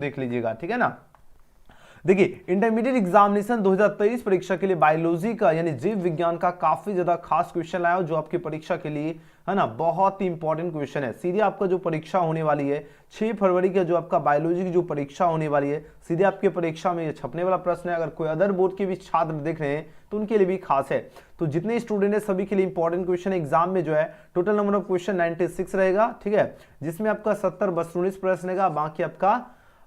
देख लीजिएगा, ठीक है ना। देखिए इंटरमीडिएट एग्जामिनेशन 2023 परीक्षा के लिए बायोलॉजी का यानी जीव विज्ञान का काफी ज्यादा खास क्वेश्चन आया जो आपकी परीक्षा के लिए है ना बहुत ही इंपॉर्टेंट क्वेश्चन है। सीधे आपका जो परीक्षा होने वाली है 6 फरवरी का जो आपका बायोलॉजी की जो परीक्षा होने वाली है सीधे आपकी परीक्षा में ये छपने वाला प्रश्न है। अगर कोई अदर बोर्ड के भी छात्र देख रहे हैं तो उनके लिए भी खास है। तो जितने स्टूडेंट है सभी के लिए इंपॉर्टेंट क्वेश्चन एग्जाम में जो है टोटल नंबर ऑफ क्वेश्चन 96 रहेगा, ठीक है, जिसमें आपका 70 बस 19 प्रश्न रहेगा, बाकी आपका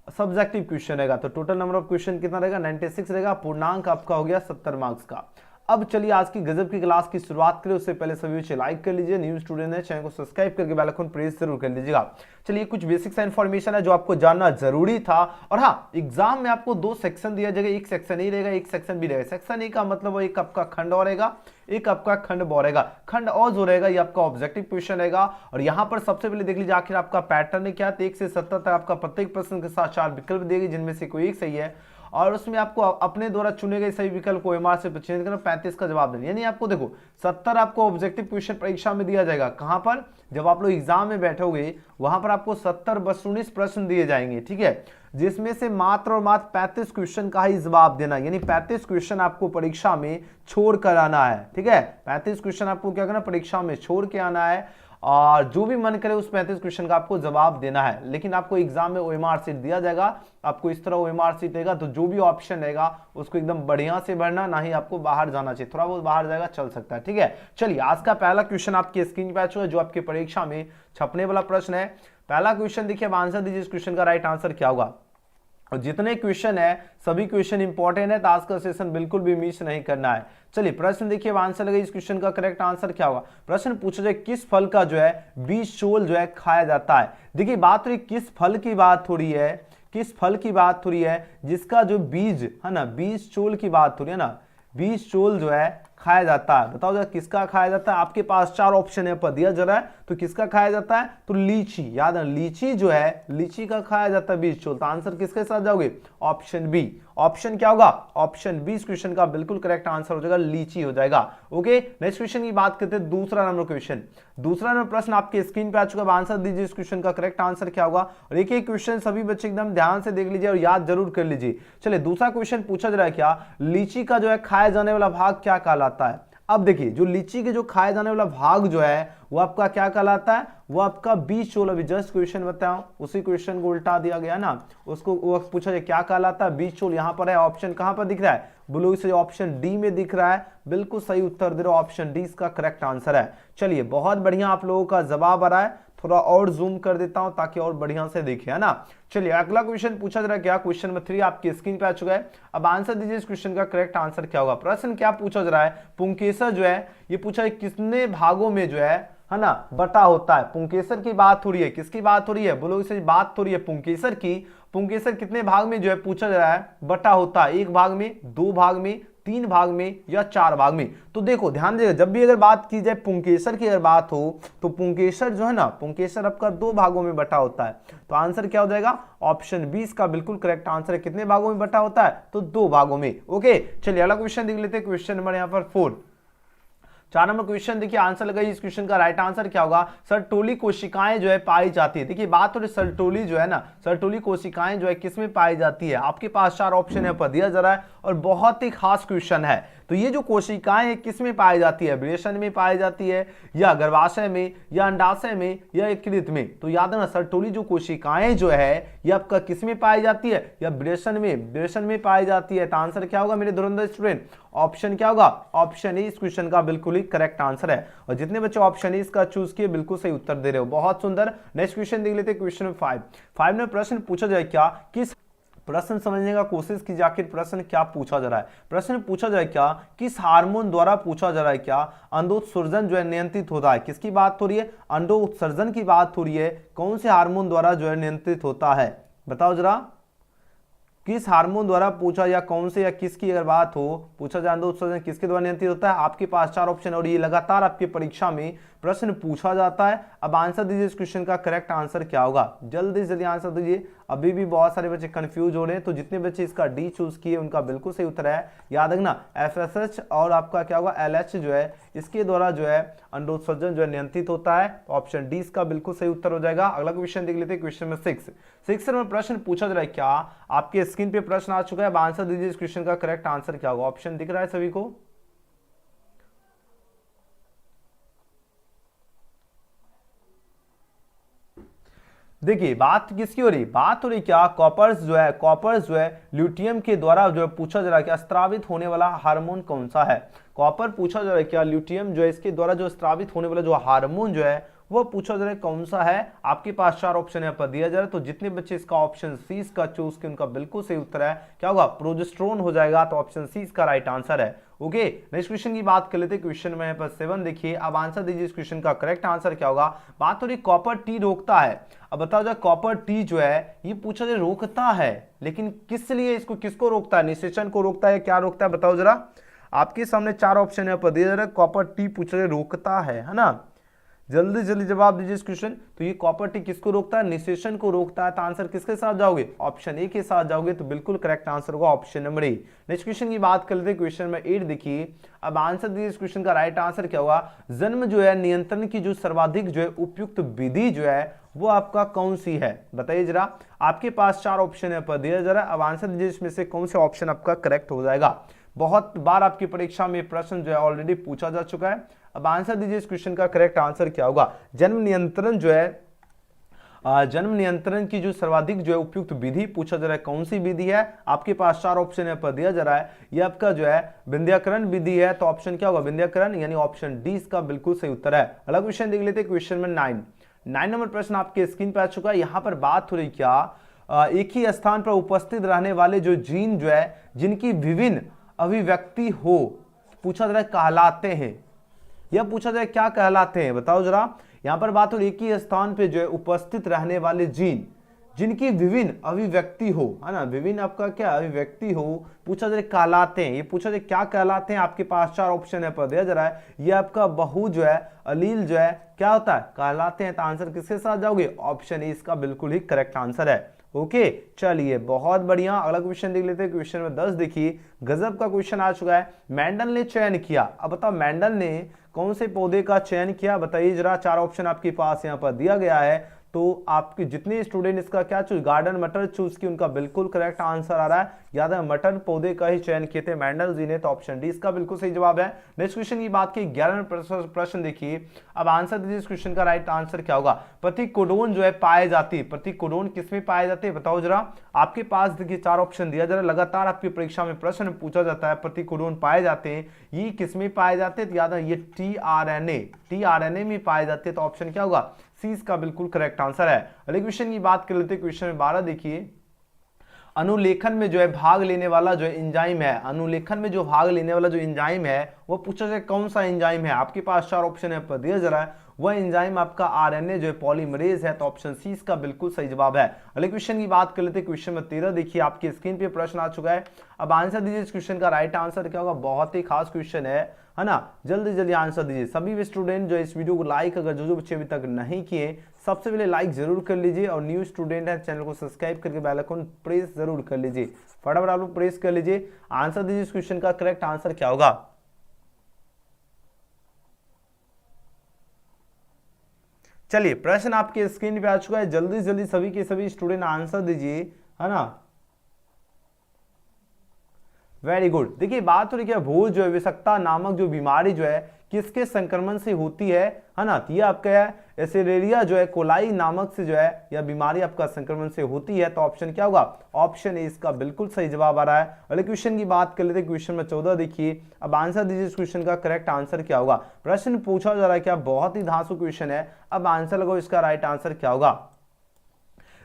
सब्जेक्टिव क्वेश्चन रहेगा। तो टोटल नंबर ऑफ क्वेश्चन कितना रहेगा 96 रहेगा, पूर्णांक आपका हो गया 70 मार्क्स का। अब चलिए आज की गजब की क्लास की शुरुआत करें उससे पहले सभी बच्चे लाइक कर लीजिए, न्यू स्टूडेंट है चैनल को सब्सक्राइब करके बेल आइकन प्रेस जरूर कर लीजिएगा। चलिए कुछ बेसिक सा इंफॉर्मेशन है जो आपको जानना जरूरी था। और हाँ, एग्जाम में आपको 2 सेक्शन दिया जाएगा, एक सेक्शन ए रहेगा एक सेक्शन बी रहेगा। सेक्शन ए का मतलब एक आपका खंड और रहेगा, एक आपका खंड ब रहेगा। खंड और जो रहेगा ये आपका ऑब्जेक्टिव क्वेश्चन रहेगा। और यहाँ पर सबसे पहले देख लीजिए आखिर आपका पैटर्न क्या है। 1 से 70 तक आपका प्रत्येक प्रश्न के साथ 4 विकल्प देगी जिनमें से कोई एक सही है और उसमें आपको अपने द्वारा चुने गए सही विकल्प को ओएमआर से चेंज करना, 35 का जवाब देना। यानी आपको देखो 70 आपको ऑब्जेक्टिव क्वेश्चन परीक्षा में दिया जाएगा। कहां पर? जब आप लोग एग्जाम में बैठोगे वहां पर आपको 70 बस 19 प्रश्न दिए जाएंगे, ठीक है, जिसमें से मात्र और मात्र 35 क्वेश्चन का ही जवाब देना। यानी 35 क्वेश्चन आपको परीक्षा में छोड़ कर आना है, ठीक है, 35 क्वेश्चन आपको क्या करना परीक्षा में छोड़ के आना है और जो भी मन करे उस 35 क्वेश्चन का आपको जवाब देना है। लेकिन आपको एग्जाम में ओएमआर सीट दिया जाएगा, आपको इस तरह ओएमआर सीट रहेगा तो जो भी ऑप्शन रहेगा उसको एकदम बढ़िया से भरना, ना ही आपको बाहर जाना चाहिए। थोड़ा बहुत बाहर जाएगा चल सकता है, ठीक है। चलिए आज का पहला क्वेश्चन आपके स्क्रीन पे आ चुका है जो आपकी परीक्षा में छपने वाला प्रश्न है। पहला क्वेश्चन देखिए, अब आंसर दीजिए इस क्वेश्चन का राइट आंसर क्या होगा। और जितने क्वेश्चन है सभी क्वेश्चन इंपॉर्टेंट है तो आज का सेशन बिल्कुल भी मिस नहीं करना है। चलिए प्रश्न देखिए, आंसर लगे इस क्वेश्चन का करेक्ट आंसर क्या होगा। प्रश्न पूछा जाए किस फल का जो है बीज चोल जो है खाया जाता है। देखिए बात हो रही किस फल की बात हो रही है, किस फल की बात हो रही है जिसका जो बीज है ना, बीज चोल की बात हो रही है ना, बीज चोल जो है खाया जाता है। बताओ जरा किसका खाया जाता है। आपके पास 4 ऑप्शन है पर दिया जा रहा है तो किसका खाया जाता है, तो लीची, याद है लीची जो है लीची का खाया जाता है बीज चोल। तो आंसर किसके साथ जाओगे, ऑप्शन बी। ऑप्शन क्या होगा, ऑप्शन बी इस क्वेश्चन का बिल्कुल करेक्ट आंसर हो जाएगा, लीची हो जाएगा। ओके, नेक्स्ट क्वेश्चन की बात करते हैं, दूसरा नंबर क्वेश्चन। दूसरा नंबर प्रश्न आपके स्क्रीन पे आ चुका है, आंसर दीजिए इस क्वेश्चन का करेक्ट आंसर क्या होगा। और एक एक क्वेश्चन सभी बच्चे एकदम ध्यान से देख लीजिए और याद जरूर कर लीजिए। चलिए दूसरा क्वेश्चन पूछा जा रहा है क्या, लीची का जो है खाया जाने वाला भाग क्या कहलाता है। अब देखिए जो लीची के जो खाए जाने वाला भाग जो है वो आपका क्या कहलाता है, वो आपका बीज चोल। अभी जस्ट क्वेश्चन बताऊं उसी क्वेश्चन को उल्टा दिया गया ना, उसको वो पूछा जाए क्या कहलाता है, बीज चोल। यहां पर है, ऑप्शन कहां पर दिख रहा है, ब्लू से ऑप्शन डी में दिख रहा है। बिल्कुल सही उत्तर दे रहे हो, ऑप्शन डी इसका करेक्ट आंसर है। चलिए बहुत बढ़िया आप लोगों का जवाब आ रहा है, थोड़ा और जूम कर देता हूं ताकि और बढ़िया से देखे, है ना। चलिए अगला क्वेश्चन पूछा जा रहा है क्या, क्वेश्चन नंबर 3 आपकी स्क्रीन पे आ चुका है। अब आंसर दीजिए इस क्वेश्चन का करेक्ट आंसर क्या होगा। प्रश्न क्या पूछा जा रहा है, पुंकेसर जो है ये पूछा है कितने भागों में जो है ना बटा होता है। पुंकेसर की बात हो रही है, किसकी बात हो रही है, बोलो इसे बात हो रही है पुंकेसर की। पुंकेसर कितने भाग में जो है पूछा जा रहा है बटा होता है, 1 भाग में, 2 भाग में, 3 भाग में या 4 भाग में। तो देखो ध्यान दीजिएगा जब भी अगर बात की जाए पुंकेसर की अगर बात हो तो पुंकेसर जो है ना, पुंकेसर आपका 2 भागों में बटा होता है। तो आंसर क्या हो जाएगा, ऑप्शन बी इसका बिल्कुल करेक्ट आंसर है। कितने भागों में बटा होता है, तो 2 भागों में। ओके चलिए अगला क्वेश्चन देख लेते हैं, क्वेश्चन नंबर यहाँ पर 4। 4 नंबर क्वेश्चन देखिए, आंसर लगाइए इस क्वेश्चन का राइट आंसर क्या होगा। सरटोली कोशिकाएं जो है पाई जाती है। देखिए बात हो रही सरटोली जो है ना, सरटोली कोशिकाएं जो है किसमें पाई जाती है। आपके पास 4 ऑप्शन है पर दिया जा रहा है और बहुत ही खास क्वेश्चन है। तो ये जो कोशिकाएं है किसमें पाई जाती है, वृषण में पाई जाती है या गर्भाशय में या अंडाशय में या यकृत में। तो याद है ना सरटोली जो कोशिकाएं जो है ये आपका किसमें पाई जाती है, या वृषण में, वृषण में पाई जाती है। तो आंसर क्या होगा मेरे धुरंधर स्टूडेंट, ऑप्शन क्या होगा, ऑप्शन ए इस क्वेश्चन का बिल्कुल ही करेक्ट आंसर है। और जितने बच्चे ऑप्शन ए इसका चूज किए बिल्कुल सही उत्तर दे रहे हो, बहुत सुंदर। नेक्स्ट क्वेश्चन देख लेते हैं, क्वेश्चन 5 में प्रश्न पूछा जाए क्या, किस प्रश्न समझने का कोशिश की जाकर प्रश्न क्या पूछा जा रहा है। प्रश्न पूछा जाए क्या, किस हार्मोन द्वारा पूछा जा रहा है क्या अंडोत्सर्जन जो है नियंत्रित होता है। किसकी बात हो रही है, अंडोत्सर्जन की बात हो रही है। कौन से हार्मोन द्वारा जो है नियंत्रित होता है, बताओ जरा। किस हार्मोन द्वारा पूछा या कौन से या किसकी अगर बात हो पूछा जाए अंडोत्सर्जन किसके द्वारा नियंत्रित होता है। आपके पास 4 ऑप्शन और ये लगातार आपकी परीक्षा में प्रश्न पूछा जाता है। अब आंसर दीजिए इस क्वेश्चन का करेक्ट आंसर क्या होगा, जल्दी जल्दी आंसर दीजिए। अभी भी बहुत सारे बच्चे कंफ्यूज हो रहे हैं, तो जितने बच्चे इसका डी चूज किए उनका बिल्कुल सही उत्तर है। याद रखना एफएसएच और आपका क्या होगा एलएच जो है इसके द्वारा जो है अंडोत्सर्जन जो है नियंत्रित होता है, तो ऑप्शन डी इसका बिल्कुल सही उत्तर हो जाएगा। अगला क्वेश्चन देख लेते हैं, क्वेश्चन नंबर 6 में प्रश्न पूछा जा रहा है, क्या आपके स्क्रीन पे प्रश्न आ चुका है। अब आंसर दीजिए इस क्वेश्चन का करेक्ट आंसर क्या होगा, ऑप्शन दिख रहा है सभी को। देखिए बात किसकी हो रही, बात हो रही क्या कॉपर्स जो है ल्यूटियम के द्वारा जो है पूछा जा रहा है कि स्रावित होने वाला हार्मोन कौन सा है। कॉपर पूछा जा रहा है क्या ल्यूटियम जो है इसके द्वारा जो स्रावित होने वाला जो हार्मोन जो है वो पूछा जा रहा है कौन सा है। आपके पास 4 ऑप्शन यहाँ पर दिया जा रहा है, तो जितने बच्चे इसका ऑप्शन सी इसका चूज किए उनका बिल्कुल सही उत्तर है, क्या होगा प्रोजेस्टेरोन हो जाएगा, तो ऑप्शन सी इसका राइट आंसर है। ओके नेक्स्ट क्वेश्चन की बात कर लेते हैं, क्वेश्चन में यहाँ पर 7 देखिए। अब आंसर दीजिए इस क्वेश्चन का करेक्ट आंसर क्या होगा। बात हो रही कॉपर टी रोकता है। अब बताओ जरा कॉपर टी जो है ये पूछा जाए रोकता है, लेकिन किस लिए इसको किसको रोकता है, निषेचन को रोकता है, क्या रोकता है बताओ जरा। आपके सामने 4 ऑप्शन यहाँ पर दिया जा रहा है, कॉपर टी पूछा जाए रोकता है ना, जल्दी जल्दी जवाब दीजिए इस क्वेश्चन। तो ये कॉपर टी किसको रोकता है, निषेचन को रोकता है, तो आंसर किसके साथ जाओगे, ऑप्शन ए के साथ जाओगे, तो बिल्कुल करेक्ट आंसर होगा option number A. Next question की बात कर लेते हैं, क्वेश्चन नंबर 8 देखिए। अब आंसर दीजिए इस क्वेश्चन का राइट आंसर क्या होगा। जन्म जो है नियंत्रण की जो सर्वाधिक जो है उपयुक्त विधि जो है वो आपका कौन सी है, बताइए जरा। आपके पास 4 ऑप्शन है पर दिया जा रहा है। अब आंसर दीजिए इसमें से कौन से ऑप्शन आपका करेक्ट हो जाएगा। बहुत बार आपकी परीक्षा में प्रश्न जो है ऑलरेडी पूछा जा चुका है। अब आंसर दीजिए इस क्वेश्चन का करेक्ट आंसर क्या होगा। जन्म नियंत्रण जो है जन्म नियंत्रण की जो सर्वाधिक जो है उपयुक्त विधि पूछा जा रहा है कौन सी विधि है। आपके पास 4 ऑप्शन है पर दिया जा रहा है, ये आपका जो है विंध्याकरण विधि है, तो ऑप्शन क्या होगा विंध्याकरण, यानी ऑप्शन डी इसका बिल्कुल सही उत्तर है। अगला क्वेश्चन देख लेते हैं, क्वेश्चन में 9 नंबर प्रश्न आपके स्क्रीन पर आ चुका है। यहां पर बात हो रही क्या एक ही स्थान पर उपस्थित रहने वाले जो जीन जो है जिनकी विभिन्न अभिव्यक्ति हो पूछा जा रहा है कहलाते हैं, यह पूछा जाए क्या कहलाते हैं बताओ जरा। यहां पर बात हो एक ही स्थान पे जो है उपस्थित रहने वाले जीन जिनकी विभिन्न अभिव्यक्ति हो, है ना, विभिन्न आपका क्या अभिव्यक्ति हो पूछा जाए कहलाते हैं। ये पूछा जाए क्या कहलाते हैं। आपके पास 4 ऑप्शन है पर दिया जा रहा है, ये आपका बहु जो है अलील जो है क्या होता है कहलाते हैं, तो आंसर किसके साथ जाओगे, ऑप्शन ए इसका बिल्कुल ही करेक्ट आंसर है। ओके चलिए बहुत बढ़िया। अगला क्वेश्चन देख लेते हैं, क्वेश्चन में 10 देखिए। गजब का क्वेश्चन आ चुका है। मेंडल ने चयन किया, अब बताओ मेंडल ने कौन से पौधे का चयन किया, बताइए जरा। 4 ऑप्शन आपके पास यहाँ पर दिया गया है, तो आपके जितने स्टूडेंट इसका क्या चूज गार्डन मटर चूज की उनका बिल्कुल करेक्ट आंसर आ रहा है। याद है मटर पौधे का ही चयन किए थे मेंडल जी ने, तो ऑप्शन डी इसका बिल्कुल सही जवाब है। नेक्स्ट क्वेश्चन की बात की 11वें प्रश्न देखिए। अब आंसर दीजिए इस क्वेश्चन का राइट आंसर क्या होगा। प्रतिकोडोन जो है पाए जाती है, प्रतिकोडोन किसमें पाए जाते हैं बताओ जरा। आपके पास देखिए 4 ऑप्शन दिया जा रहा है, लगातार आपकी परीक्षा में प्रश्न पूछा जाता है प्रतिकोडोन पाए जाते हैं, ये किसमें पाए जाते हैं, तो याद है ये टीआरएनए में पाए जाते हैं, तो ऑप्शन क्या होगा सी इसका बिल्कुल करेक्ट आंसर है। अगले क्वेश्चन की बात कर लेते हैं, क्वेश्चन में 12 देखिए। अनुलेखन में जो है भाग लेने वाला जो एंजाइम है, अनुलेखन में जो भाग लेने वाला जो एंजाइम है वो पूछा जाए कौन सा एंजाइम है। आपके पास 4 ऑप्शन है पर दिया जा रहा है, वह एंजाइम आपका आरएनए जो है पॉलीमरेज है, तो ऑप्शन सी इसका बिल्कुल सही जवाब है। अगले क्वेश्चन की बात कर लेते हैं, क्वेश्चन में 13 देखिए। आपकी स्क्रीन पे प्रश्न आ चुका है। अब आंसर दीजिए इस क्वेश्चन का राइट आंसर क्या होगा। बहुत ही खास क्वेश्चन है ना, जल्दी जल्दी आंसर दीजिए। सभी भी स्टूडेंट जो इस वीडियो को लाइक अगर जो बच्चे अभी तक नहीं किए सबसे पहले लाइक जरूर कर लीजिए, और न्यू स्टूडेंट है चैनल को सब्सक्राइब करके बेल आइकन प्रेस जरूर कर लीजिए, फटाफट आप लोग प्रेस कर लीजिए। आंसर दीजिए इस क्वेश्चन का करेक्ट आंसर क्या होगा। चलिए प्रश्न आपके स्क्रीन पे आ चुका है, जल्दी जल्दी सभी के सभी स्टूडेंट आंसर दीजिए, है ना। Very good. देखिए बात हो रही है भूल जो है विषाक्तता नामक जो बीमारी जो है किसके संक्रमण से होती है ना, ये आपका है एसेरेरिया जो है कोलाई नामक से जो है यह बीमारी आपका संक्रमण से होती है, तो ऑप्शन क्या होगा, ऑप्शन ए इसका बिल्कुल सही जवाब आ रहा है। अगले क्वेश्चन की बात कर लेते हैं, क्वेश्चन में 14 देखिए। अब आंसर दीजिए इस क्वेश्चन का करेक्ट आंसर क्या होगा। प्रश्न पूछा जा रहा है क्या, बहुत ही धांसू क्वेश्चन है। अब आंसर लगाओ इसका राइट आंसर क्या होगा।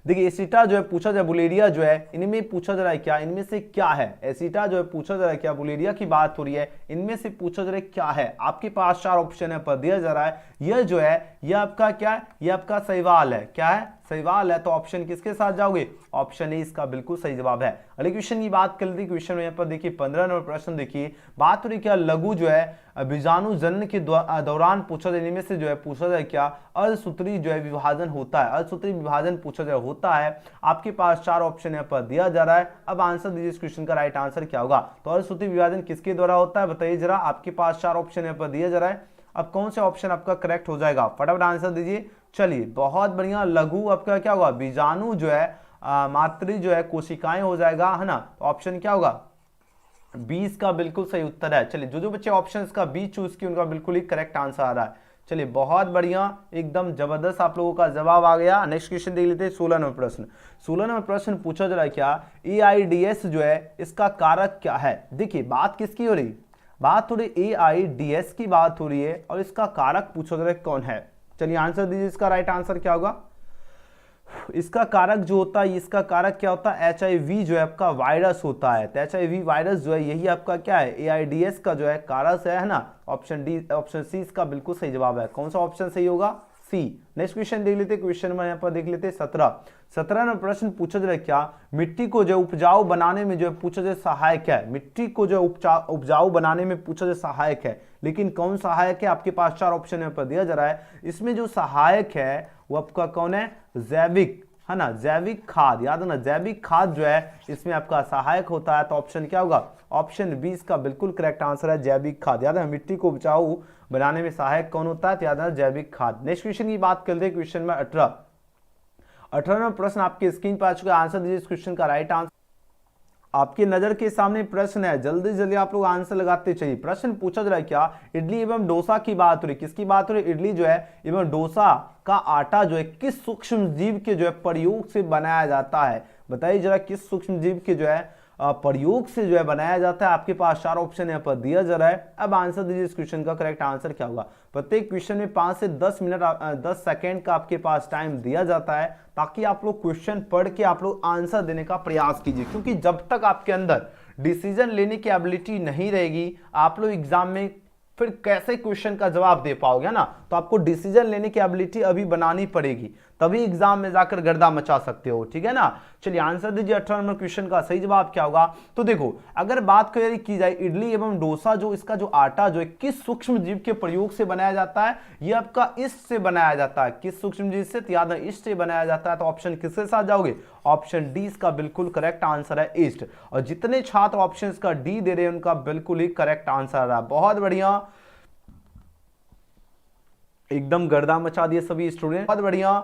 देखिए एसिटा जो है पूछा जाए बुलेरिया जो है इनमें पूछा जा रहा है क्या, इनमें से क्या है। एसिटा जो है पूछा जा रहा है क्या, बुलेरिया की बात हो रही है, इनमें से पूछा जा रहा है क्या है। आपके पास 4 ऑप्शन है पर दिया जा रहा है, यह जो है यह आपका क्या है, यह आपका शैवाल है, क्या है सवाल है तो ऑप्शन किसके साथ जाओगे, ऑप्शन ए इसका बिल्कुल सही जवाब है। अगले क्वेश्चन की बात कर लेते हैं। क्वेश्चन में यहाँ पर देखिए 15 नंबर प्रश्न देखिए, बात हो रही क्या लघु जो है बीजाणु जन्म के दौरान पूछा जाए, इनमें से जो है पूछा जाए क्या अर्धसूत्री जो है विभाजन होता है, अर्धसूत्री विभाजन पूछा जाए होता है। आपके पास 4 ऑप्शन यहाँ पर दिया जा रहा है। अब आंसर दीजिए इस क्वेश्चन का राइट आंसर क्या होगा। तो अर्धसूत्री विभाजन किसके द्वारा होता है बताइए जरा, आपके पास 4 ऑप्शन यहाँ पर दिया जा रहा है। अब कौन से ऑप्शन आपका करेक्ट हो जाएगा, फटाफट आंसर दीजिए। चलिए बहुत बढ़िया, लघु आपका क्या होगा, बीजाणु जो है मातृ जो है कोशिकाएं हो जाएगा, है ना। तो ऑप्शन क्या होगा, 20 का बिल्कुल सही उत्तर है। चलिए जो बच्चे ऑप्शन का बी चूज किए उनका बिल्कुल ही करेक्ट आंसर आ रहा है। चलिए बहुत बढ़िया, एकदम जबरदस्त आप लोगों का जवाब आ गया। नेक्स्ट क्वेश्चन देख लेते हैं 16 नंबर प्रश्न। 16 नंबर प्रश्न पूछा जा रहा है क्या AIDS जो है इसका कारक क्या है। देखिए बात किसकी हो रही, बात हो रही AIDS की बात हो रही है और इसका कारक पूछा जा रहा है कौन है। चलिए आंसर दीजिए, इसका राइट आंसर क्या होगा। इसका कारक जो होता है, इसका कारक क्या होता है, HIV जो है आपका वायरस होता है। तो HIV वायरस जो है यही आपका क्या है, AIDS का जो है कारक है ना। ऑप्शन डी, ऑप्शन सी इसका बिल्कुल सही जवाब है। कौन सा ऑप्शन सही होगा, सी। नेक्स्ट क्वेश्चन देख लेते, क्वेश्चन में यहाँ पर देख लेते 17 में प्रश्न पूछा जाए क्या मिट्टी को जो उपजाऊ बनाने में जो पूछा जाए सहायक है, मिट्टी को जो उपजाऊ बनाने में पूछा जाए सहायक है, लेकिन कौन सहायक है। आपके पास 4 ऑप्शन यहाँ पर दिया जा रहा है। इसमें जो सहायक है वो आपका कौन है, जैविक, है ना, जैविक खाद। याद है ना, जैविक खाद जो है इसमें आपका सहायक होता है। तो ऑप्शन क्या होगा, ऑप्शन बी इसका बिल्कुल करेक्ट आंसर है, जैविक खाद। याद है मिट्टी को उपजाऊ बनाने में सहायक कौन होता है, तो याद है जैविक खाद। नेक्स्ट क्वेश्चन की बात करते हैं। क्वेश्चन में 18वां प्रश्न आपके स्क्रीन पर आ चुका है। आंसर दीजिए इस क्वेश्चन का राइट आंसर। आपकी नजर के सामने प्रश्न है, जल्दी जल्दी आप लोग आंसर लगाते चाहिए। प्रश्न पूछा जा रहा है क्या इडली एवं डोसा की बात हो रही, किसकी बात हो रही, इडली जो है एवं डोसा का आटा जो है किस सूक्ष्म जीव के जो है प्रयोग से बनाया जाता है। बताइए जरा किस सूक्ष्म जीव के जो है प्रयोग से जो है बनाया जाता है। आपके पास 4 ऑप्शन यहाँ पर दिया जा रहा है। अब आंसर दीजिए इस क्वेश्चन का करेक्ट आंसर क्या होगा। प्रत्येक क्वेश्चन में 5 से 10 मिनट 10 सेकेंड का आपके पास टाइम दिया जाता है, ताकि आप लोग क्वेश्चन पढ़ के आप लोग आंसर देने का प्रयास कीजिए। क्योंकि जब तक आपके अंदर डिसीजन लेने की एबिलिटी नहीं रहेगी, आप लोग एग्जाम में फिर कैसे क्वेश्चन का जवाब दे पाओगे ना। तो आपको डिसीजन लेने की एबिलिटी अभी बनानी पड़ेगी, तभी एग्जाम में जाकर गर्दा मचा सकते हो, ठीक है ना। चलिए आंसर दीजिए 18 नंबर क्वेश्चन का सही जवाब क्या होगा। तो देखो अगर बात की जाए इडली एवं डोसा जो इसका जो आटा जो है किस सूक्ष्म जीव के प्रयोग से बनाया जाता है, ये आपका ईस्ट से बनाया जाता है। किस सूक्ष्म जीव से, याद है ईस्ट से बनाया जाता है। तो ऑप्शन किसके साथ जाओगे, ऑप्शन डी इसका बिल्कुल करेक्ट आंसर है, ईस्ट। और जितने छात्र ऑप्शन का डी दे रहे हैं उनका बिल्कुल ही करेक्ट आंसर आ रहा है। बहुत बढ़िया, एकदम गर्दा मचा दिए सभी स्टूडेंट, बहुत बढ़िया,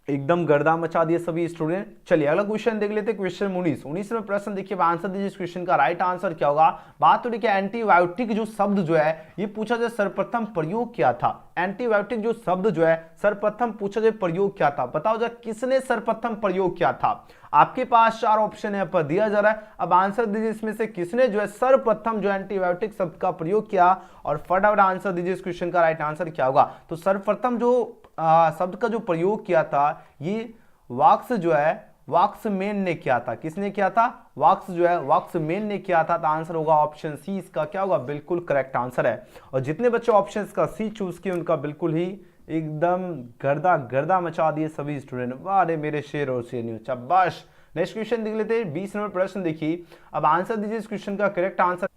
एकदम गर्दा मचा दिए सभी स्टूडेंट। चलिए अगला क्वेश्चन देख लेते हैं। क्वेश्चन 19 में प्रश्न देखिए, आंसर दीजिए इस क्वेश्चन का राइट आंसर क्या होगा। बात हो रही है एंटीबायोटिक जो शब्द जो है ये पूछा जाए सर्वप्रथम प्रयोग क्या था। एंटीबायोटिक जो शब्द जो है सर्वप्रथम पूछा जाए प्रयोग क्या था, बताओ जरा किसने सर्वप्रथम प्रयोग किया था। आपके पास 4 ऑप्शन यहाँ पर दिया जा रहा है। अब आंसर दीजिए इसमें से किसने जो है सर्वप्रथम जो एंटीबायोटिक शब्द का प्रयोग किया, और फटाफट आंसर दीजिए इस क्वेश्चन का राइट आंसर क्या होगा। तो सर्वप्रथम जो शब्द का जो प्रयोग किया था ये वाक्स जो है वाक्समैन ने किया था। किसने किया था, वाक्स जो है वाक्समैन ने किया था। तो आंसर होगा ऑप्शन सी, इसका क्या होगा बिल्कुल करेक्ट आंसर है। और जितने बच्चे ऑप्शन का सी चूज किए उनका बिल्कुल ही एकदम गर्दा गर्दा मचा दिए सभी स्टूडेंट। वाह रे मेरे शेर और शेरनियों, शाबाश। नेक्स्ट क्वेश्चन देख लेते हैं। 20 नंबर प्रश्न देखिए, अब आंसर दीजिए इस क्वेश्चन का करेक्ट आंसर।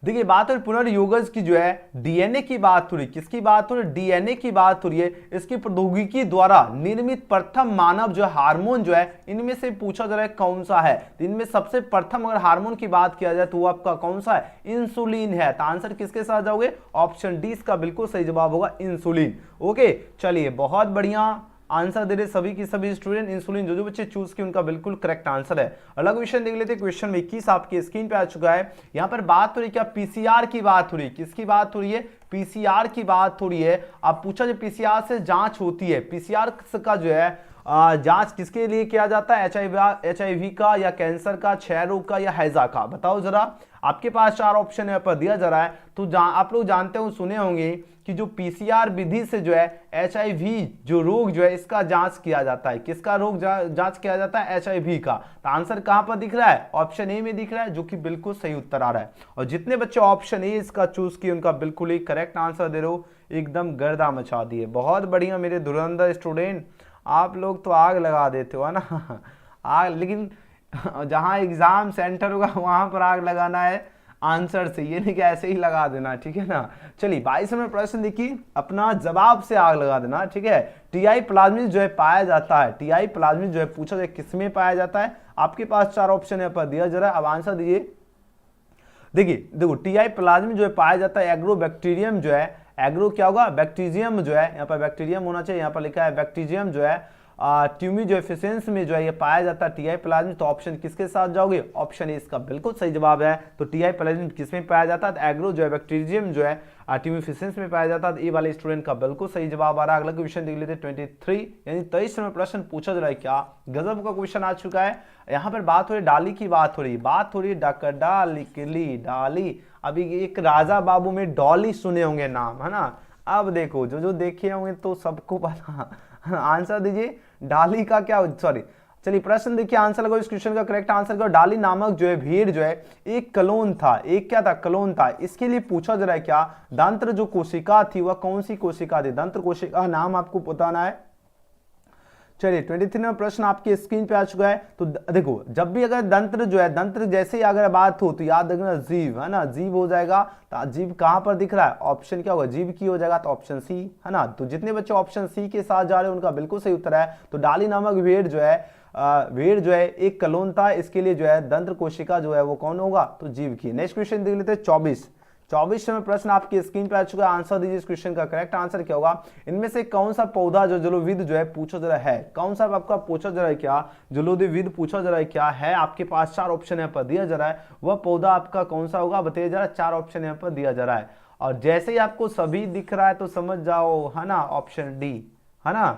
देखिए बात हो रही पुनर्योगज की जो है डीएनए की बात हो रही, किसकी बात हो रही, डीएनए की बात हो रही है। इसकी प्रौद्योगिकी द्वारा निर्मित प्रथम मानव जो हार्मोन जो है इनमें से पूछा जा रहा है कौन सा है। तो इनमें सबसे प्रथम अगर हार्मोन की बात किया जाए तो वो आपका कौन सा है, इंसुलिन है। तो आंसर किसके साथ जाओगे, ऑप्शन डी इसका बिल्कुल सही जवाब होगा इंसुलिन। ओके चलिए बहुत बढ़िया आंसर दे रहे सभी की सभी स्टूडेंट। इंसुलिन जो बच्चे चूज किए उनका बिल्कुल करेक्ट आंसर है। अलग क्वेश्चन देख लेते हैं। क्वेश्चन 21 आपके स्क्रीन पे आ चुका है। यहां पर बात हो रही है क्या, पीसीआर की बात हो रही है। किसकी बात हो रही है, पीसीआर की बात हो रही है। अब पूछा जो पीसीआर से जांच होती है, पीसीआर का जो है जांच किसके लिए किया जाता है, HIV का या कैंसर का, क्षय रोग का या हैजा का? बताओ जरा। आपके पास 4 ऑप्शन यहाँ पर दिया जा रहा है। तो आप लोग जानते हो, सुने होंगे कि जो PCR विधि से जो है HIV जो रोग जो है इसका जांच किया जाता है। किसका रोग जांच किया जाता है? HIV का। तो आंसर कहां पर दिख रहा है? ऑप्शन ए में दिख रहा है, जो कि बिल्कुल सही उत्तर आ रहा है। और जितने बच्चे ऑप्शन ए इसका चूज किए उनका बिल्कुल ही करेक्ट आंसर दे रहे हो, एकदम गर्दा मचा दिए। बहुत बढ़िया मेरे धुरंधर स्टूडेंट, आप लोग तो आग लगा देते हो, है ना। आग, लेकिन जहां एग्जाम सेंटर होगा वहां पर आग लगाना है आंसर से, ये नहीं कि ऐसे ही लगा देना, ठीक है ना। चलिए 22 नंबर प्रश्न देखिए, अपना जवाब से आग लगा देना, ठीक है। टीआई प्लाज्मिड जो है पाया जाता है, टीआई प्लाज्मिड जो है पूछा जाए किसमें पाया जाता है? आपके पास 4 ऑप्शन यहाँ पर दिया जा रहा है, अब आंसर दीजिए। देखिए देखो, टीआई प्लाज्मिड जो है पाया जाता है एग्रोबैक्टीरियम जो है, एग्रो क्या होगा? बैक्टीरियम जो है, यहाँ पर बैक्टीरियम होना चाहिए, यहाँ पर लिखा है बैक्टीरियम जो है ट्यूमी जो एफिशिएंसी में जो है ये पाया जाता है टीआई प्लाज्मिड। तो ऑप्शन किसके साथ जाओगे? ऑप्शन ए इसका बिल्कुल सही जवाब है। तो टीआई प्लाज्मिड किसमें पाया जाता है? एग्रो जो है बैक्टीरियम जो है ट्यूमी एफिशिएंसी में पाया जाता है। ए वाले स्टूडेंट का बिल्कुल सही जवाब आ रहा है। अगला क्वेश्चन देख लेते 23 यानी 23 नंबर प्रश्न पूछा जा रहा है। क्या गजब का क्वेश्चन आ चुका है। यहाँ पर बात हो रही डाली की, बात हो रही डाली डाली। अभी एक राजा बाबू में डॉली सुने होंगे नाम, है ना। अब देखो जो देखे होंगे तो सबको पता। आंसर दीजिए, डाली का क्या, सॉरी चलिए प्रश्न देखिए, आंसर लगाओ। इस क्वेश्चन का करेक्ट आंसर करो। डाली नामक जो है भीड़ जो है एक क्लोन था, एक क्या था? क्लोन था। इसके लिए पूछा जा रहा है क्या दंत्र जो कोशिका थी वह कौन सी कोशिका थी? दंत्र कोशिका नाम आपको बताना है। चलिए 23 नंबर प्रश्न आपकी स्क्रीन पे आ चुका है। तो देखो, जब भी अगर दंत्र जो है, दंत्र जैसे ही अगर बात हो तो याद रखना जीव, है ना, जीव हो जाएगा। तो जीव कहां पर दिख रहा है? ऑप्शन क्या होगा? जीव की हो जाएगा, तो ऑप्शन सी, है ना। तो जितने बच्चे ऑप्शन सी के साथ जा रहे हैं उनका बिल्कुल सही उत्तर है। तो डाली नामक भेड़ जो है एक क्लोन था। इसके लिए जो है दंत्र कोशिका जो है वो कौन होगा? तो जीव की। नेक्स्ट क्वेश्चन देख लेते हैं 24 नंबर प्रश्न आपकी स्क्रीन पे आ चुका है। आंसर दीजिए इस क्वेश्चन का करेक्ट आंसर क्या होगा? इनमें से कौन सा पौधा जो जलोविद जो है पूछा जा रहा है? कौन सा आपका पूछा जा रहा है? क्या जलोविद पूछा जा रहा है? क्या है? आपके पास 4 ऑप्शन यहाँ पर दिया जा रहा है। वह पौधा आपका कौन सा होगा बताइए जरा। 4 ऑप्शन यहाँ पर दिया जा रहा है, और जैसे ही आपको सभी दिख रहा है तो समझ जाओ, है ना, ऑप्शन डी, है ना।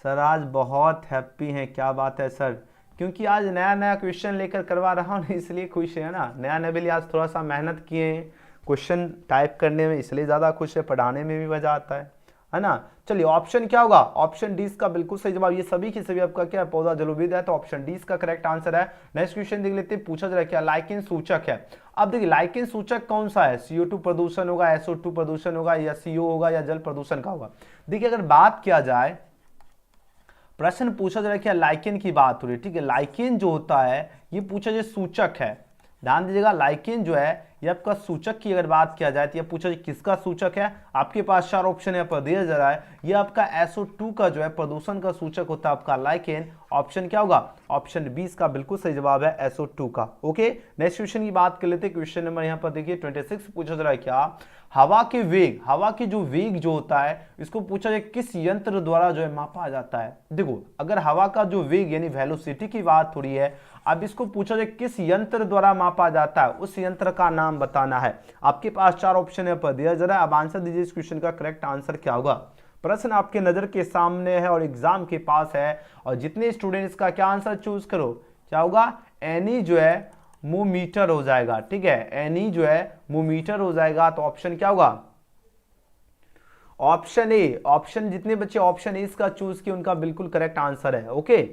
सर आज बहुत हैप्पी हैं, क्या बात है सर, क्योंकि आज नया क्वेश्चन लेकर करवा रहा हूँ इसलिए खुश है ना। नया भी आज थोड़ा सा मेहनत किए हैं क्वेश्चन टाइप करने में, इसलिए ज़्यादा खुश है। पढ़ाने में भी मजा आता है ना। चलिए ऑप्शन क्या होगा? ऑप्शन डी इसका बिल्कुल सही जवाब। ये सभी की सभी आपका क्या है? पौधा जलोविद है, तो ऑप्शन डी इसका करेक्ट आंसर है। नेक्स्ट क्वेश्चन देख लेते हैं। पूछा जा रहा है क्या लाइकेन सूचक है। अब देखिए लाइकेन सूचक कौन सा है? CO2 प्रदूषण होगा, SO2 प्रदूषण होगा, या CO होगा, या जल प्रदूषण का होगा? देखिए अगर बात किया जाए, प्रश्न पूछा जा रहा है क्या लाइकेन की बात हो रही है, ठीक है। लाइकेन जो होता है ये पूछा जाए सूचक है, ध्यान दीजिएगा। लाइकेन जो है ये आपका सूचक की अगर बात किया जाए तो ये पूछा जाए किसका सूचक है। आपके पास 4 ऑप्शन यहाँ पर दिया जा रहा है। ये आपका SO2 का जो है प्रदूषण का सूचक होता है आपका लाइकेन। ऑप्शन क्या होगा? ऑप्शन बी इसका बिल्कुल सही जवाब है, SO2 का। ओके, नेक्स्ट क्वेश्चन की बात कर लेते हैं। क्वेश्चन नंबर यहाँ पर देखिए 26 पूछा जा रहा है क्या हवा के वेग, हवा के जो वेग जो होता है इसको पूछा जाए किस यंत्र द्वारा जो है मापा जाता है। देखो अगर हवा का जो वेग यानी वेलोसिटी की बात हो रही है, अब इसको पूछा जाए किस यंत्र द्वारा मापा जाता है, उस यंत्र का नाम बताना है। आपके पास 4 ऑप्शन यहाँ पर दिया जा रहा है। अब आंसर दीजिए इस क्वेश्चन का करेक्ट आंसर क्या होगा। प्रश्न आपके नजर के सामने है और एग्जाम के पास है, और जितने स्टूडेंट इसका क्या आंसर चूज करो, क्या होगा? एनी जो है मोमीटर हो जाएगा, ठीक है। एनी जो है मोमीटर हो जाएगा, तो ऑप्शन क्या होगा? Option A. ऑप्शन जितने बच्चे ऑप्शन ए इसका चूज किए उनका बिल्कुल करेक्ट आंसर है। ओके,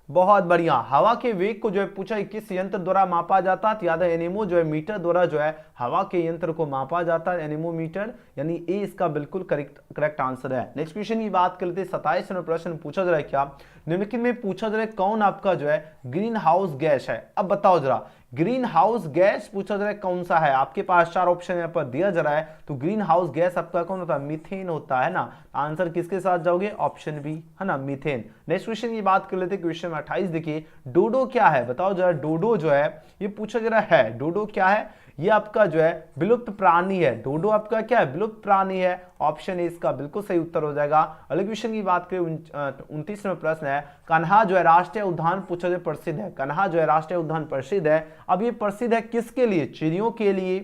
बहुत बढ़िया। हवा के वेग को जो है पूछा किस यंत्र द्वारा मापा जाता है, तो याद है एनेमो जो है मीटर द्वारा जो है हवा के यंत्र को मापा जाता है, एनेमोमीटर, यानी ए इसका बिल्कुल करेक्ट आंसर है। नेक्स्ट क्वेश्चन की बात करते हैं। 27 नंबर प्रश्न पूछा जा रहा है क्या निम्नलिखित में पूछा जा रहा है कौन आपका जो है ग्रीन हाउस गैस है। अब बताओ जरा ग्रीन हाउस गैस पूछा जा रहा है कौन सा है। आपके पास 4 ऑप्शन यहाँ पर दिया जा रहा है। तो ग्रीन हाउस गैस आपका कौन होता है? मीथेन होता है ना। आंसर किसके साथ जाओगे? ऑप्शन बी, है ना, मीथेन। नेक्स्ट क्वेश्चन की बात कर लेते हैं। क्वेश्चन 28 देखिए डोडो क्या है, बताओ जरा। डोडो जो है ये पूछा जा रहा है, डोडो क्या है? ये आपका जो है विलुप्त प्राणी है। डोडो आपका क्या है? विलुप्त प्राणी है। ऑप्शन ए इसका बिल्कुल सही उत्तर हो जाएगा। अगले क्वेश्चन की बात करें 29 नंबर प्रश्न है कन्हा जो है राष्ट्रीय उद्यान पूछा जाए प्रसिद्ध है। कन्हा जो है राष्ट्रीय उद्यान प्रसिद्ध है। अब ये प्रसिद्ध है किसके लिए? चिड़ियों के लिए,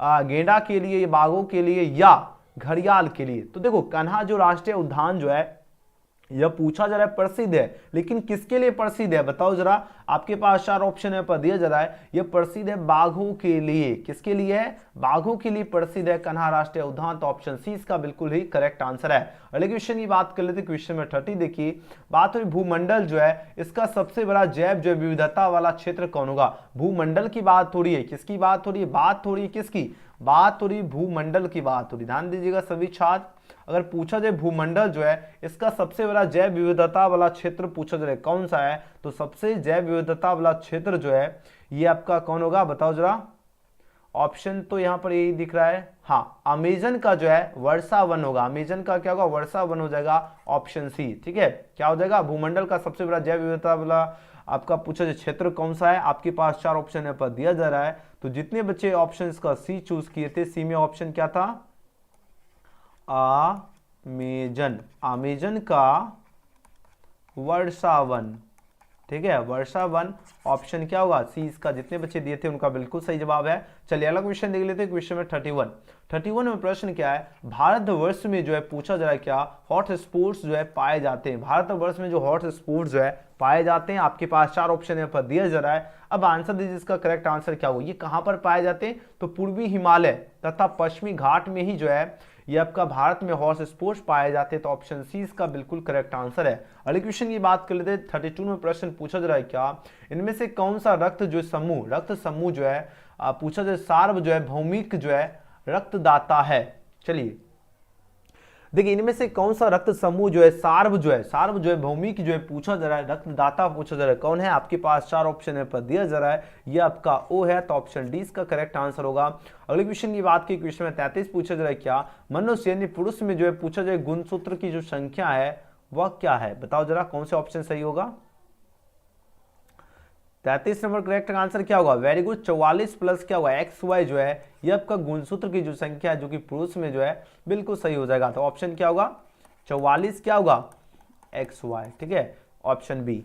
गेंडा के लिए, बाघों के लिए, या घड़ियाल के लिए। तो देखो कान्हा जो राष्ट्रीय उद्यान जो है यह पूछा जा रहा है प्रसिद्ध है, लेकिन किसके लिए प्रसिद्ध है बताओ जरा। आपके पास 4 ऑप्शन है पर दिया जा रहा है, यह प्रसिद्ध है बाघों के लिए। किसके लिए है? बाघों के लिए प्रसिद्ध है कान्हा राष्ट्रीय उद्यान। तो ऑप्शन सी इसका बिल्कुल ही करेक्ट आंसर है। अगले क्वेश्चन की बात कर लेते हैं, क्वेश्चन नंबर 30 देखिए, बात हो रही भूमंडल जो है इसका सबसे बड़ा जैव जो विविधता वाला क्षेत्र कौन होगा। भूमंडल की बात हो रही है, किसकी बात हो रही है? बात हो रही है किसकी? बात हो रही भूमंडल की बात हो रही। ध्यान दीजिएगा सभी छात्र, अगर पूछा जाए भूमंडल जो है इसका सबसे बड़ा जैव विविधता वाला क्षेत्र पूछा जाए कौन सा है, तो सबसे जैव विविधता वाला क्षेत्र जो है ये आपका कौन होगा बताओ जरा। ऑप्शन तो यहां पर यही दिख रहा है, हाँ अमेजन का जो है वर्षा वन होगा। अमेजन का क्या होगा? वर्षा वन हो जाएगा, ऑप्शन सी। ठीक है, क्या हो जाएगा? भूमंडल का सबसे बड़ा जैव विविधता वाला आपका पूछा जाए क्षेत्र कौन सा है। आपके पास 4 ऑप्शन यहाँ पर दिया जा रहा है, तो जितने बच्चे ऑप्शन का सी चूज किए थे, सी में ऑप्शन क्या था? अमेजन। अमेजन का वर्षा वन, ठीक है, वर्षा वन ऑप्शन क्या होगा? सी इसका। जितने बच्चे दिए थे उनका बिल्कुल सही जवाब है। चलिए अगला क्वेश्चन देख लेते हैं, क्वेश्चन में 31 में प्रश्न क्या है? भारतवर्ष में जो है पूछा जा रहा है क्या हॉट स्पोर्ट्स जो है पाए जाते हैं। भारतवर्ष में जो हॉट स्पोर्ट्स जो है पाए जाते हैं, आपके पास 4 ऑप्शन यहाँ पर दिया जा रहा है। अब आंसर दीजिए, इसका करेक्ट आंसर क्या होगा? ये कहां पर पाए जाते हैं? तो पूर्वी हिमालय तथा पश्चिमी घाट में ही जो है ये आपका भारत में हॉर्स स्पोर्ट्स पाए जाते हैं। तो ऑप्शन सी इसका बिल्कुल करेक्ट आंसर है। अगले क्वेश्चन की बात कर लेते हैं, 32 में प्रश्न पूछा जा रहा है क्या इनमें से कौन सा रक्त समूह जो है पूछा जाए सार्व जो है भौमिक जो है रक्तदाता है। चलिए देखिए इनमें से कौन सा रक्त समूह जो है सार्व जो है भौमिक जो है पूछा जा रहा है, रक्तदाता पूछा जा रहा है कौन है। आपके पास 4 ऑप्शन पर दिया जा रहा है, ये आपका ओ है, तो ऑप्शन डी इसका करेक्ट आंसर होगा। अगले क्वेश्चन की बात की, क्वेश्चन में 33 पूछा जा रहा है क्या मनुष्य यानी पुरुष में जो है पूछा जाए गुणसूत्र की जो संख्या है वह क्या है। बताओ जरा कौन से ऑप्शन सही होगा। 33 नंबर करेक्ट आंसर क्या होगा? वेरी गुड, 44 प्लस क्या होगा XY जो है ये आपका गुणसूत्र की जो संख्या है जो कि पुरुष में जो है बिल्कुल सही हो जाएगा। तो ऑप्शन क्या होगा? 44 क्या होगा? XY। ठीक है, option B.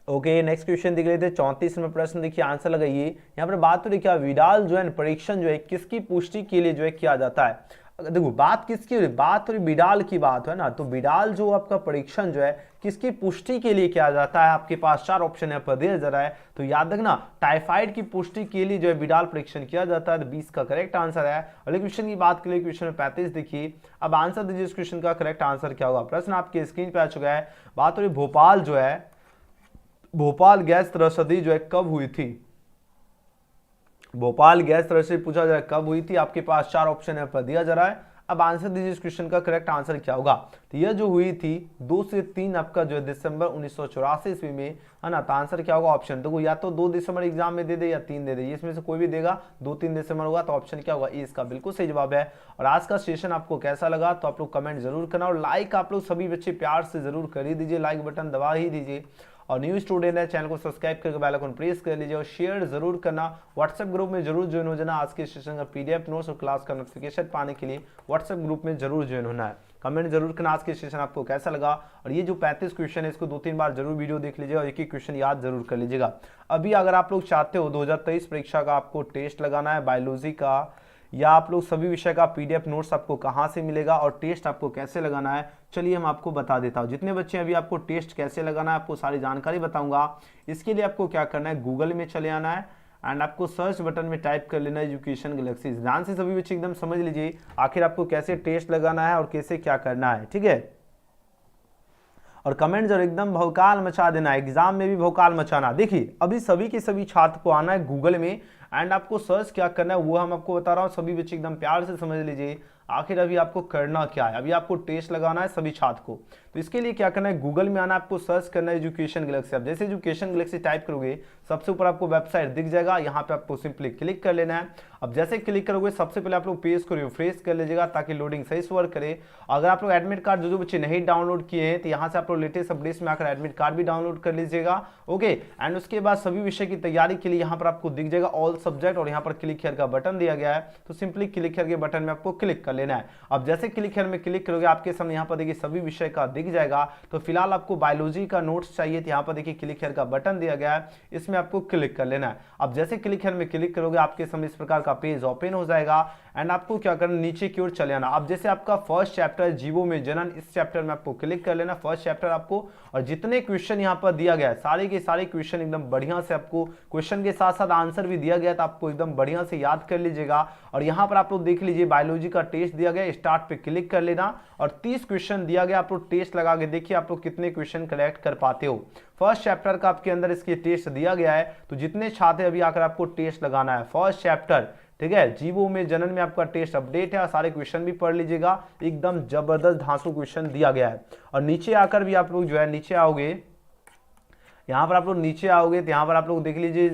Okay next question देख लेते हैं, 34 नंबर प्रश्न देखिए, आंसर लगाइए। यहाँ पर बात हो रही क्या विडाल जो है परीक्षण जो है किसकी पुष्टि के लिए जो है किया जाता है। देखो बात किसकी हो रही? बात हो रही बिडाल की बात है ना, तो बिडाल जो आपका परीक्षण जो है किसकी पुष्टि के लिए किया जाता है। आपके पास 4 ऑप्शन यहाँ पर दिया जा रहा है, तो याद रखना टाइफाइड की पुष्टि के लिए जो है बिडाल परीक्षण किया जाता है। तो 20 का करेक्ट आंसर है। अगले क्वेश्चन की बात करें, क्वेश्चन में 35 देखिए, अब आंसर दीजिए इस क्वेश्चन का करेक्ट आंसर क्या होगा। प्रश्न आपके स्क्रीन पे आ चुका है। बात हो रही भोपाल जो है भोपाल गैस त्रसदी जो है कब हुई थी। भोपाल गैस त्रसदी पूछा जा रहा है कब हुई थी। आपके पास 4 ऑप्शन यहाँ पर दिया जा रहा है, अब आंसर दीजिए इस क्वेश्चन का करेक्ट आंसर क्या होगा। तो यह जो हुई थी 2 से 3 आपका जो है दिसंबर 1984 ईस्वी में है ना। तो आंसर क्या होगा? ऑप्शन देखो या तो 2 दिसंबर एग्जाम में दे दे या 3 दे दे, इसमें से कोई भी देगा, 2-3 दिसंबर होगा। तो ऑप्शन क्या होगा? ए इसका बिल्कुल सही जवाब है। और आज का सेशन आपको कैसा लगा तो आप लोग कमेंट जरूर करना, और लाइक आप लोग सभी बच्चे प्यार से जरूर कर ही दीजिए, लाइक बटन दबा ही दीजिए। और न्यू स्टूडेंट है चैनल को सब्सक्राइब करके बेल आइकन प्रेस कर लीजिए, और शेयर जरूर करना। व्हाट्सएप ग्रुप में जरूर ज्वाइन हो जाना। आज के सेशन का PDF नोट्स और क्लास का नोटिफिकेशन पाने के लिए व्हाट्सएप ग्रुप में जरूर ज्वाइन होना है। कमेंट जरूर करना आज के सेशन आपको कैसा लगा, और ये जो 35 क्वेश्चन है इसको 2-3 बार जरूर वीडियो देख लीजिएगा और एक-एक क्वेश्चन याद जरूर कर लीजिएगा। अभी अगर आप लोग चाहते हो 2023 परीक्षा का आपको टेस्ट लगाना है बायोलॉजी का, या आप लोग सभी विषय का PDF नोट्स आपको कहां से मिलेगा और टेस्ट आपको कैसे लगाना है, चलिए हम आपको बता देता हूं। जितने बच्चे अभी आपको टेस्ट कैसे लगाना है आपको सारी जानकारी बताऊंगा। इसके लिए आपको क्या करना है, गूगल में चले आना है एंड आपको सर्च बटन में टाइप कर लेना है एजुकेशन गैलेक्सी। ध्यान से सभी बच्चे एकदम समझ लीजिए आखिर आपको कैसे टेस्ट लगाना है और कैसे क्या करना है, ठीक है। और कमेंट जरूर एकदम भौकाल मचा देना, एग्जाम में भी भौकाल मचाना। देखिए अभी सभी के सभी छात्र को आना है गूगल में एंड आपको सर्च क्या करना है वो हम आपको बता रहा हूँ। सभी बच्चे एकदम प्यार से समझ लीजिए आखिर अभी आपको करना क्या है। अभी आपको टेस्ट लगाना है सभी छात्र को, तो इसके लिए क्या करना है, गूगल में आना है, आपको सर्च करना है एजुकेशन गैलेक्सी। अब जैसे एजुकेशन गैलेक्सी टाइप करोगे सबसे ऊपर आपको वेबसाइट दिख जाएगा, यहाँ पे आपको सिंपली क्लिक कर लेना है। अब जैसे क्लिक करोगे सबसे पहले आप लोग पेज को रिफ्रेश कर लीजिएगा ताकि लोडिंग सही से वर्क करे। अगर आप लोग एडमिट कार्ड जो बच्चे नहीं डाउनलोड किए हैं तो यहाँ से आप लोग लेटेस्ट अपडेट्स में आकर एडमिट कार्ड भी डाउनलोड कर लीजिएगा, ओके। एंड उसके बाद सभी विषय की तैयारी के लिए यहाँ पर आपको दिख जाएगा ऑल सब्जेक्ट, और यहाँ पर क्लिक हियर का बटन दिया गया है, तो सिंपली क्लिक हियर के बटन में आपको क्लिक कर लेना है। अब जैसे क्लिक हियर में क्लिक करोगे आपके सामने यहाँ पर देखिए सभी विषय का दिख जाएगा। तो फिलहाल आपको बायोलॉजी का नोट्स चाहिए तो यहाँ पर देखिए क्लिक हियर का बटन दिया गया है, इसमें आपको क्लिक कर लेना है। अब जैसे क्लिक हियर में क्लिक करोगे आपके सामने इस प्रकार का का पेज ओपन हो जाएगा एंड आपको क्या करना, नीचे की ओर चले आना। अब जैसे आपका फर्स्ट चैप्टर है जीवों में जनन, इस चैप्टर में आपको क्लिक कर लेना, फर्स्ट चैप्टर आपको, और जितने क्वेश्चन यहाँ पर दिया गया है सारे के सारे क्वेश्चन एकदम बढ़िया से आपको, क्वेश्चन के साथ साथ आंसर भी दिया गया, तो आपको एकदम बढ़िया से याद कर लीजिएगा। और यहाँ पर आप लोग देख लीजिए बायोलॉजी का टेस्ट दिया गया, स्टार्ट पे क्लिक कर लेना और 30 क्वेश्चन दिया गया, आप लोग टेस्ट लगा के देखिए आप लोग कितने क्वेश्चन कलेक्ट कर पाते हो। फर्स्ट चैप्टर का आपके अंदर इसके टेस्ट दिया गया है, तो जितने छात्र अभी आकर आपको टेस्ट लगाना है फर्स्ट चैप्टर, ठीक है, जीवों में जनन में आपका टेस्ट अपडेट है, सारे क्वेश्चन भी पढ़ लीजिएगा, एकदम जबरदस्त धांसू क्वेश्चन दिया गया है। और नीचे आकर भी आप लोग जो है नीचे आओगे, यहाँ पर आप लोग नीचे आओगे तो यहाँ पर आप लोग देख लीजिए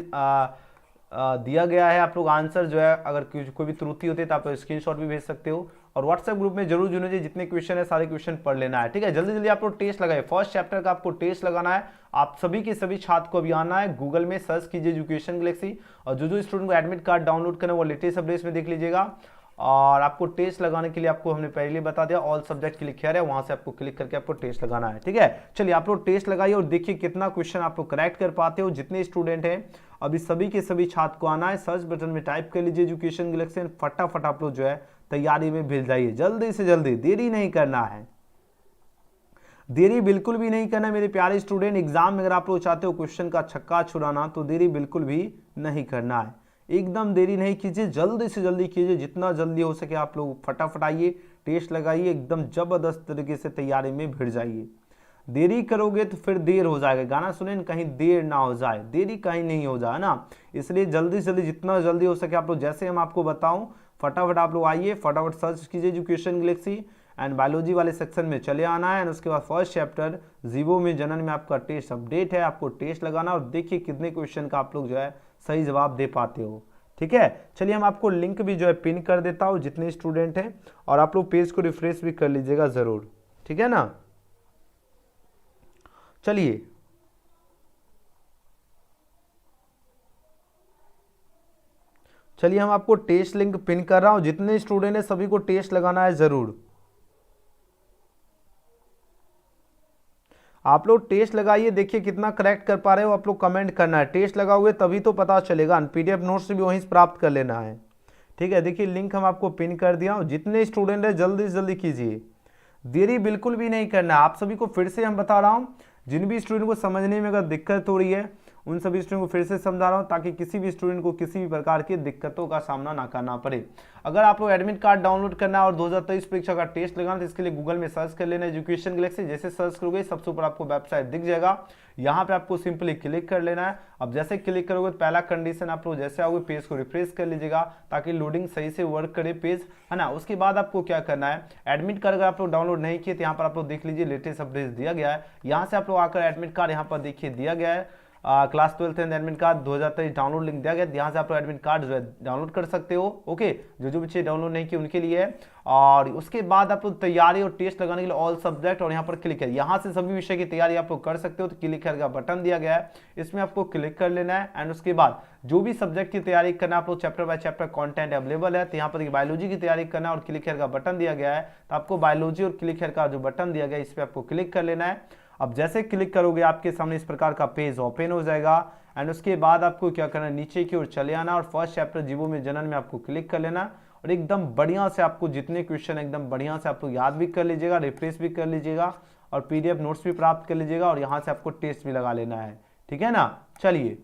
दिया गया है, आप लोग आंसर जो है अगर कोई भी त्रुटि होती है तो आप स्क्रीनशॉट भी भेज सकते हो। और व्हाट्सएप ग्रुप में जरूर जुड़े, जितने क्वेश्चन है सारे क्वेश्चन पढ़ लेना है, ठीक है। जल्दी जल्दी आप लोग टेस्ट लगाए, फर्स्ट चैप्टर का आपको टेस्ट लगाना है। आप सभी के सभी छात्र को अभी आना है, गूगल में सर्च कीजिए एजुकेशन गैलेक्सी, और जो स्टूडेंट को एडमिट कार्ड डाउनलोड करना है वो लेटेस्ट अपडेट्स में देख लीजिएगा। और आपको टेस्ट लगाने के लिए आपको हमने पहले बता दिया, ऑल सब्जेक्ट क्लिक किया है, वहां से आपको क्लिक करके आपको टेस्ट लगाना है, ठीक है। चलिए आप लोग टेस्ट लगाइए और देखिए कितना क्वेश्चन आप लोग करेक्ट कर पाते हो। जितने स्टूडेंट हैं अभी सभी के सभी छात्र को आना है, सर्च बटन में टाइप कर लीजिए एजुकेशन गैलेक्सी, फटाफट आप लोग जो है तैयारी में भिड़ जाइए, जल्दी से जल्दी, देरी नहीं करना है, देरी बिल्कुल भी नहीं करना मेरे प्यारे स्टूडेंट। एग्जाम में अगर आप लोग चाहते हो क्वेश्चन का छक्का छुड़ाना तो देरी बिल्कुल भी नहीं करना है, एकदम देरी नहीं कीजिए, जल्दी से जल्दी कीजिए, जितना जल्दी हो सके आप लोग फटाफट आइए, टेस्ट लगाइए, एकदम जबरदस्त तरीके से तैयारी में भिड़ जाइए। देरी करोगे तो फिर देर हो जाएगा, गाना सुने कहीं देर ना हो जाए, देरी कहीं नहीं हो जाए ना, इसलिए जल्दी से जल्दी जितना जल्दी हो सके आप लोग, जैसे हम आपको बताऊं फटाफट आप लोग आइए, फटाफट सर्च कीजिए एजुकेशन गैलेक्सी एंड बायोलॉजी वाले सेक्शन में चले आना है। एंड उसके बाद फर्स्ट चैप्टर जीवों में जनन में आपका टेस्ट अपडेट है, आपको टेस्ट लगाना और देखिए कितने क्वेश्चन का आप लोग जो है सही जवाब दे पाते हो, ठीक है। चलिए हम आपको लिंक भी जो है पिन कर देता हूँ जितने स्टूडेंट हैं, और आप लोग पेज को रिफ्रेश भी कर लीजिएगा जरूर, ठीक है ना। चलिए चलिए हम आपको टेस्ट लिंक पिन कर रहा हूं, जितने स्टूडेंट है सभी को टेस्ट लगाना है जरूर। आप लोग टेस्ट लगाइए, देखिए कितना करेक्ट कर पा रहे हो, आप लोग कमेंट करना है, टेस्ट लगाओगे तभी तो पता चलेगा, पीडीएफ नोट्स भी वहीं से प्राप्त कर लेना है, ठीक है। देखिए लिंक हम आपको पिन कर दिया हूं, जितने स्टूडेंट है जल्दी से जल्दी कीजिए, देरी बिल्कुल भी नहीं करना है। आप सभी को फिर से हम बता रहा हूं, जिन भी स्टूडेंट को समझने में अगर दिक्कत हो रही है उन सभी स्टूडेंट को फिर से समझा रहा हूं, ताकि किसी भी स्टूडेंट को किसी भी प्रकार की दिक्कतों का सामना ना करना पड़े। अगर आप लोग एडमिट कार्ड डाउनलोड करना है और 2023 परीक्षा का टेस्ट लगाना, तो इसके लिए गूगल में सर्च कर लेना एजुकेशन गैलेक्सी, जैसे सर्च करोगे सबसे ऊपर आपको वेबसाइट दिख जाएगा, यहाँ पे आपको सिंपली क्लिक कर लेना है। अब जैसे क्लिक करोगे तो पहला कंडीशन आप लोग जैसे आओगे पेज को रिफ्रेश कर लीजिएगा ताकि लोडिंग सही से वर्क करे पेज, है ना। उसके बाद आपको क्या करना है, एडमिट कार्ड अगर आप लोग डाउनलोड नहीं किए तो यहाँ पर आप लोग देख लीजिए लेटेस्ट अपडेट दिया गया है, यहाँ से आप लोग आकर एडमिट कार्ड यहाँ पर देखिए दिया गया है, class 12th and admit card 2023 download link दिया गया, यहाँ से आप लोग एडमिट कार्ड जो है डाउनलोड कर सकते हो, ओके। जो बच्चे डाउनलोड नहीं किए उनके लिए है। और उसके बाद आप लोग तैयारी और टेस्ट लगाने के लिए ऑल सब्जेक्ट और यहाँ पर क्लिक है, यहाँ से सभी विषय की तैयारी आप लोग कर सकते हो, तो क्लिक का बटन दिया गया है, इसमें आपको क्लिक कर लेना है। एंड उसके बाद जो भी सब्जेक्ट की तैयारी करना है आप लोग chapter by chapter content available है, तो यहाँ पर बायोलॉजी की तैयारी करना है और क्लिक का बटन दिया गया है, तो आपको बायोलॉजी और क्लिक का जो बटन दिया गया है इस पर आपको क्लिक कर लेना है। अब जैसे क्लिक करोगे आपके सामने इस प्रकार का पेज ओपन हो जाएगा। एंड उसके बाद आपको क्या करना है, नीचे की ओर चले आना और फर्स्ट चैप्टर जीवों में जनन में आपको क्लिक कर लेना, और एकदम बढ़िया से आपको जितने क्वेश्चन एकदम बढ़िया से आप लोग याद भी कर लीजिएगा, रिफ्रेश भी कर लीजिएगा और पीडीएफ नोट्स भी प्राप्त कर लीजिएगा, और यहाँ से आपको टेस्ट भी लगा लेना है, ठीक है ना। चलिए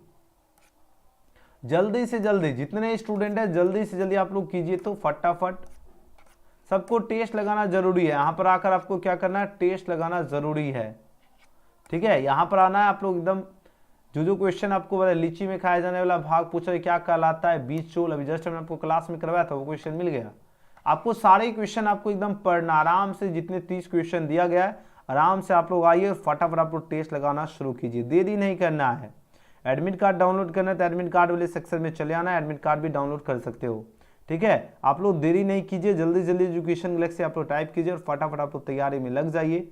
जल्दी से जल्दी जितने स्टूडेंट है जल्दी से जल्दी आप लोग कीजिए, तो फटाफट सबको टेस्ट लगाना जरूरी है। यहाँ पर आकर आपको क्या करना है, टेस्ट लगाना जरूरी है, ठीक है। यहाँ पर आना है, आप लोग एकदम जो क्वेश्चन आपको बोला लीची में खाया जाने वाला भाग पूछ रहे क्या कहलाता है, बीज चोल, अभी जस्ट हमने आपको क्लास में करवाया था वो क्वेश्चन मिल गया आपको। सारे क्वेश्चन आपको एकदम पढ़ना आराम से, जितने 30 क्वेश्चन दिया गया है आराम से आप लोग आइए, फटाफट आप लोग टेस्ट लगाना शुरू कीजिए, देरी नहीं करना है। एडमिट कार्ड डाउनलोड करना है तो एडमिट कार्ड वाले सेक्शन में चले आना, एडमिट कार्ड भी डाउनलोड कर सकते हो, ठीक है। आप लोग देरी नहीं कीजिए, जल्दी जल्दी एजुकेशन गैलेक्सी आप लोग टाइप कीजिए और फटाफट आप लोग तैयारी में लग जाइए,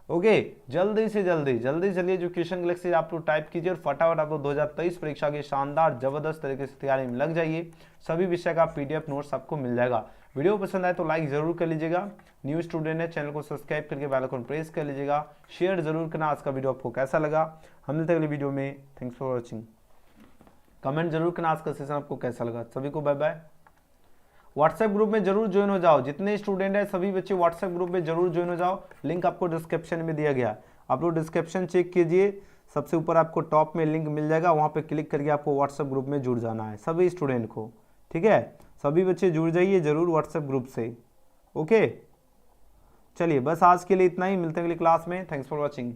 ओके। जल्दी से जल्दी चलिए एजुकेशन गैलेक्सी आप लोग टाइप कीजिए और फटाफट आप लोग 2023 परीक्षा की शानदार जबरदस्त तरीके से तैयारी में लग जाइए। सभी विषय का पीडीएफ नोट्स आपको मिल जाएगा। वीडियो पसंद आए तो लाइक जरूर कर लीजिएगा, न्यू स्टूडेंट है चैनल को सब्सक्राइब करके बेल आइकन प्रेस कर लीजिएगा, शेयर जरूर करना। आज का वीडियो आपको कैसा लगा, हम मिलते हैं अगली वीडियो में। Thanks for watching. कमेंट जरूर करना आज का सेशन आपको कैसा लगा। सभी को बाय बाय। व्हाट्सएप ग्रुप में जरूर ज्वाइन हो जाओ, जितने स्टूडेंट हैं सभी बच्चे व्हाट्सएप ग्रुप में जरूर ज्वाइन हो जाओ। लिंक आपको डिस्क्रिप्शन में दिया गया, आप लोग डिस्क्रिप्शन चेक कीजिए, सबसे ऊपर आपको टॉप में लिंक मिल जाएगा, वहां पे क्लिक करके आपको व्हाट्सएप ग्रुप में जुड़ जाना है सभी स्टूडेंट को। ठीक है, सभी बच्चे जुड़ जाइए जरूर व्हाट्सएप ग्रुप से। ओके, चलिए बस आज के लिए इतना ही, मिलते हैं अगली क्लास में। Thanks for watching.